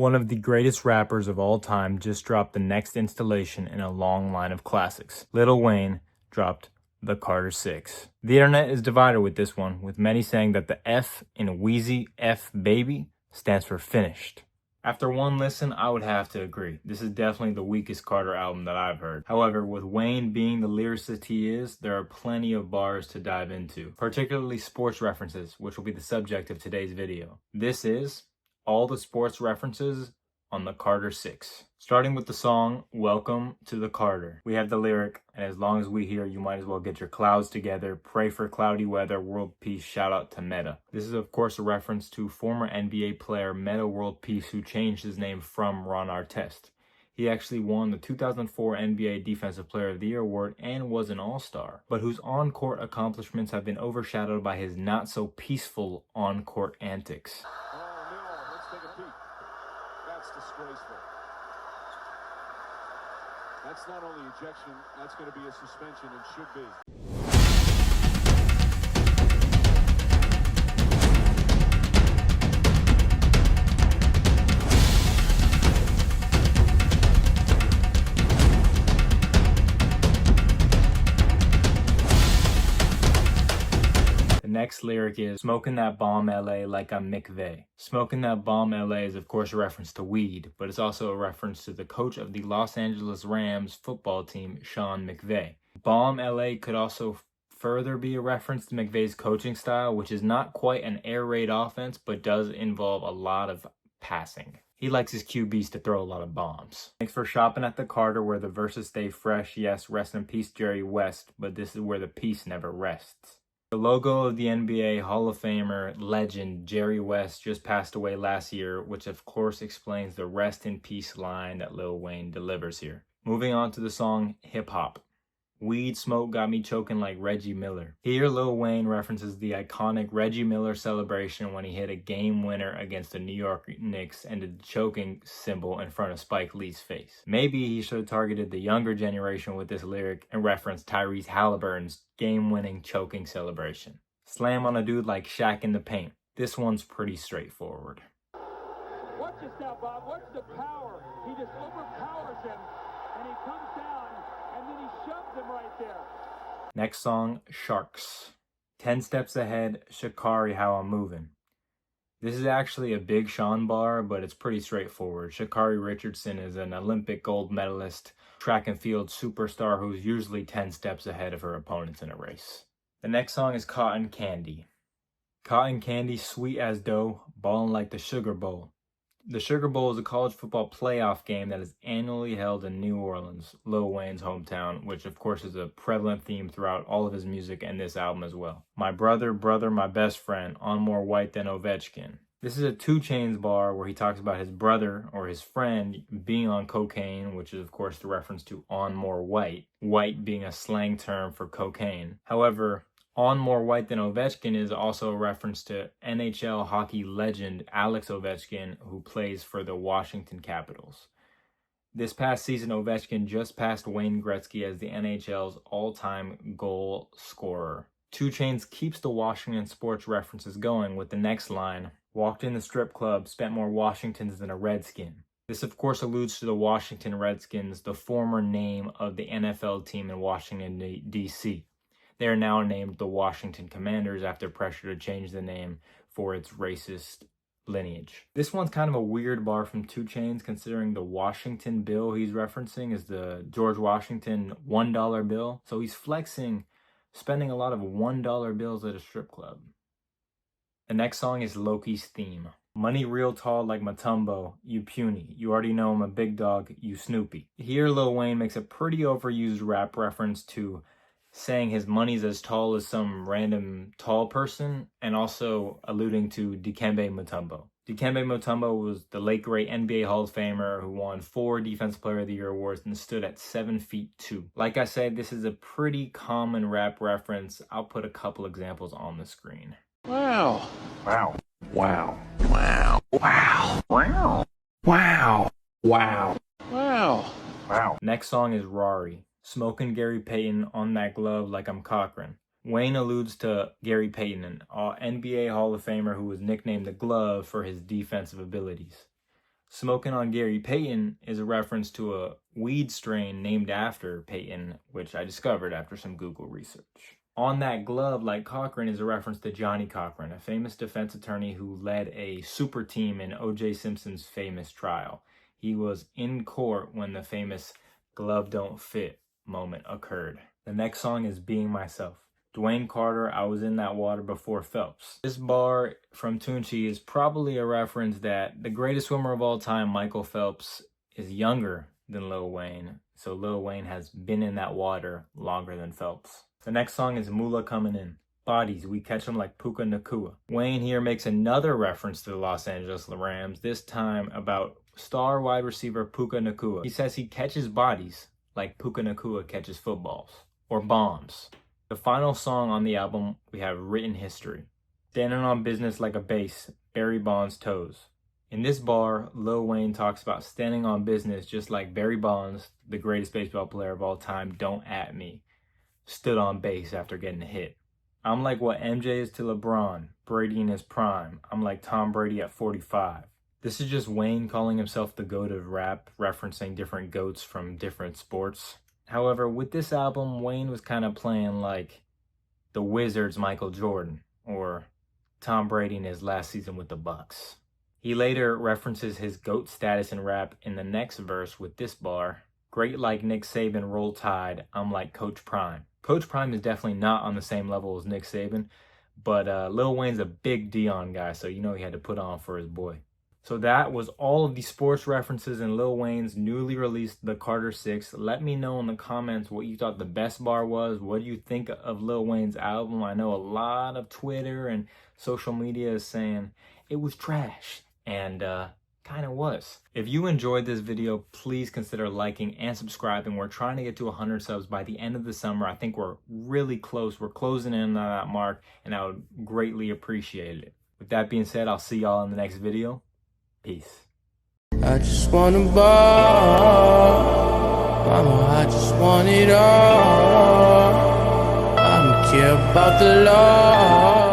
One of the greatest rappers of all time just dropped the next installation in a long line of classics. Lil Wayne dropped the Carter 6. The internet is divided with this one, with many saying that the F in Wheezy F Baby stands for finished. After one listen, I would have to agree. This is definitely the weakest Carter album that I've heard. However, with Wayne being the lyricist he is, there are plenty of bars to dive into, particularly sports references, which will be the subject of today's video. This is all the sports references on the Carter 6. Starting with the song, Welcome to the Carter. We have the lyric, and as long as we here, you might as well get your clouds together, pray for cloudy weather, world peace, shout out to Meta. This is of course a reference to former NBA player Meta World Peace, who changed his name from Ron Artest. He actually won the 2004 NBA Defensive Player of the Year award and was an all-star, but whose on-court accomplishments have been overshadowed by his not-so-peaceful on-court antics. Disgraceful. That's not only ejection, that's going to be a suspension and should be. Next lyric is, smoking that bomb LA like I'm McVeigh. Smoking that bomb LA is of course a reference to weed, but it's also a reference to the coach of the Los Angeles Rams football team, Sean McVay. Bomb LA could also further be a reference to McVay's coaching style, which is not quite an air raid offense, but does involve a lot of passing. He likes his QBs to throw a lot of bombs. Thanks for shopping at the Carter, where the verses stay fresh. Yes, rest in peace Jerry West, but this is where the peace never rests. The logo of the NBA Hall of Famer legend Jerry West just passed away last year, which of course explains the rest in peace line that Lil Wayne delivers here. Moving on to the song Hip Hop. Weed smoke got me choking like Reggie Miller. Here Lil Wayne references the iconic Reggie Miller celebration when he hit a game winner against the New York Knicks and did the choking symbol in front of Spike Lee's face. Maybe he should have targeted the younger generation with this lyric and referenced Tyrese Halliburton's game-winning choking celebration. Slam on a dude like Shaq in the paint. This one's pretty straightforward. Watch this now, Bob. Watch the power. He just overpowers him, and he comes down, and then he shoves him right there. Next song, Sharks. 10 steps ahead, Sha'Carri, how I'm moving. This is actually a Big Sean bar, but it's pretty straightforward. Sha'Carri Richardson is an Olympic gold medalist, track and field superstar who's usually 10 steps ahead of her opponents in a race. The next song is Cotton Candy. Cotton Candy, sweet as dough, ballin' like the Sugar Bowl. The Sugar Bowl is a college football playoff game that is annually held in New Orleans, Lil Wayne's hometown, which of course is a prevalent theme throughout all of his music and this album as well. My brother, my best friend, on more white than Ovechkin. This is a 2 Chainz bar where he talks about his brother or his friend being on cocaine, which is of course the reference to on more white, white being a slang term for cocaine. However, on more white than Ovechkin is also a reference to NHL hockey legend Alex Ovechkin, who plays for the Washington Capitals. This past season, Ovechkin just passed Wayne Gretzky as the NHL's all-time goal scorer. 2 Chainz keeps the Washington sports references going with the next line, walked in the strip club, spent more Washingtons than a Redskin. This of course alludes to the Washington Redskins, the former name of the NFL team in Washington, D.C. They are now named the Washington Commanders after pressure to change the name for its racist lineage. This one's kind of a weird bar from 2 Chainz, considering the Washington bill he's referencing is the George Washington $1 bill. So he's flexing, spending a lot of $1 bills at a strip club. The next song is Loki's theme. Money real tall like Matumbo, you puny. You already know I'm a big dog, you Snoopy. Here Lil Wayne makes a pretty overused rap reference to saying his money's as tall as some random tall person, and also alluding to Dikembe Mutombo. Dikembe Mutombo was the late great NBA Hall of Famer who won 4 Defensive Player of the Year awards and stood at 7'2". Like I said, this is a pretty common rap reference. I'll put a couple examples on the screen. Wow. Wow. Wow. Wow. Wow. Wow. Wow. Wow. Wow. Wow. Next song is Rari. Smoking Gary Payton on that glove like I'm Cochran. Wayne alludes to Gary Payton, an NBA Hall of Famer who was nicknamed the Glove for his defensive abilities. Smoking on Gary Payton is a reference to a weed strain named after Payton, which I discovered after some Google research. On That Glove Like Cochran is a reference to Johnny Cochran, a famous defense attorney who led a super team in O.J. Simpson's famous trial. He was in court when the famous glove don't fit moment occurred. The next song is Being Myself. Dwayne Carter, I was in that water before Phelps. This bar from Tunchi is probably a reference that the greatest swimmer of all time, Michael Phelps, is younger than Lil Wayne. So Lil Wayne has been in that water longer than Phelps. The next song is Moola Coming In. Bodies, we catch them like Puka Nakua. Wayne here makes another reference to the Los Angeles Rams, this time about star wide receiver Puka Nakua. He says he catches bodies like Puka Nakua catches footballs or bombs. The final song on the album, we have Written History. Standing on business like a bass, Barry Bonds' toes. In this bar, Lil Wayne talks about standing on business just like Barry Bonds, the greatest baseball player of all time, don't at me, stood on base after getting hit. I'm like what MJ is to LeBron, Brady in his prime. I'm like Tom Brady at 45. This is just Wayne calling himself the GOAT of rap, referencing different GOATs from different sports. However, with this album, Wayne was kind of playing like the Wizards' Michael Jordan or Tom Brady in his last season with the Bucks. He later references his GOAT status in rap in the next verse with this bar. Great like Nick Saban, roll tide, I'm like Coach Prime. Coach Prime is definitely not on the same level as Nick Saban, but Lil Wayne's a big Dion guy, so you know he had to put on for his boy. So that was all of the sports references in Lil Wayne's newly released The Carter 6. Let me know in the comments what you thought the best bar was. What do you think of Lil Wayne's album? I know a lot of Twitter and social media is saying it was trash, and kind of was. If you enjoyed this video, please consider liking and subscribing. We're trying to get to 100 subs by the end of the summer. I think we're really close. We're closing in on that mark, and I would greatly appreciate it. With that being said, I'll see y'all in the next video. Peace. I just want a bar, mama, I just want it all. I don't care about the law.